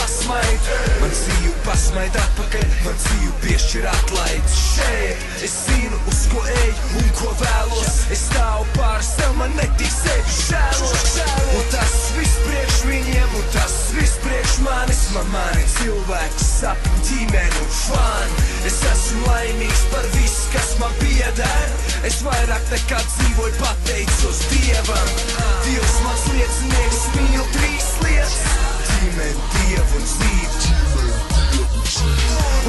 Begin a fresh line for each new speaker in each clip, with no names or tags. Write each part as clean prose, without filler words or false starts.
pasmaid. Man dzīvi pasmaid atpakaļ, man dzīvi piešķir atlaides. Šeit es zinu, uz ko eju un ko vēlos. Es stāvu pār sev, man netīk sevi žēlos. Un tas viss priekš viņiem, un tas viss priekš manis. Man mani cilvēki, sapņi, ģimeni un fani. Es esmu laimīgs par visu, kas man pieder. Es vairāk nekā dzīvoju, pateicos Dievam. Dievs mans liecinieks, mīl trīs lietas: ģimeni, Dievu un dzīvi.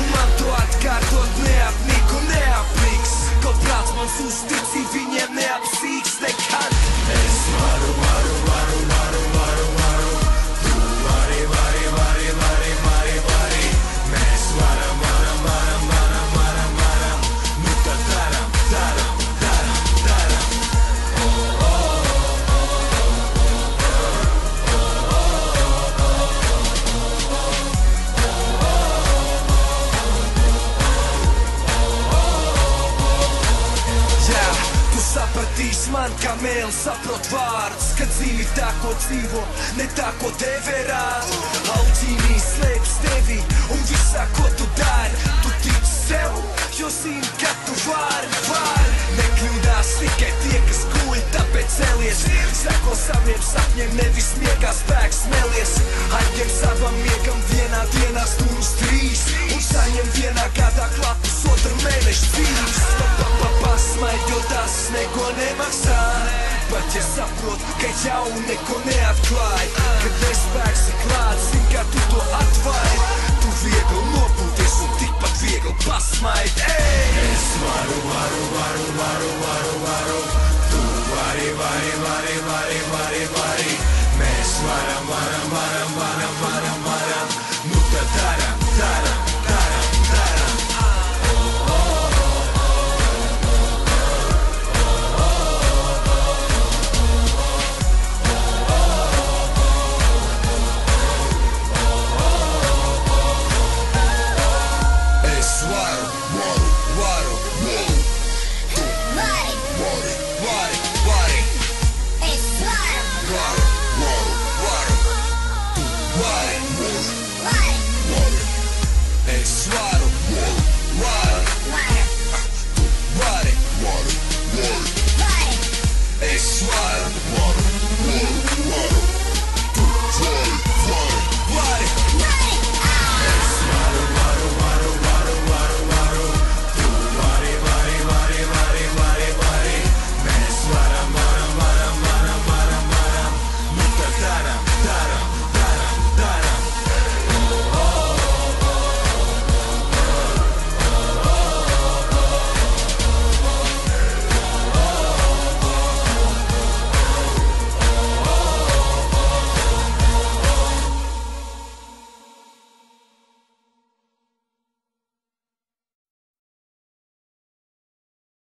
Un man to atkārtot neapnīk un neapliks. Ko prāts mans uzticī, viņiem neapsīks nekad. Es varu, varu, varu, varu, varu, varu. Tu vari, vari, vari, vari, vari, vari. Mēs varam, varam, varam, varam, varam, varam. Nu tad daram, daram, daram, daram. Sapratīs man, kā mēls saprot vārdus, ka dzīvi tā, ko dzīvo, ne tā, ko tev rāda. Alķīmija slēpjas tevī un visā, ko tu dari. Tu tici sev, jo zini, ka tu vari. Nekļūdās tikai tie, kas guļ, tāpēc celies. Seko saviem sapņiem, nevis miegā spēks melies. Atņem savam miegam vienā dienā stundas 3 un saņem vienā gadā klāt pusotra mēneša dzīves. Pasmaid, jo tas neko nemaksā. Pat ja saprot, ka jau neko neatklāj. Kad nespēks ir klāt, zin, kā tu to atvairi. Tu viegli nopūties un tikpat viegli pasmaid. Es varu, varu, varu, varu, varu, varu.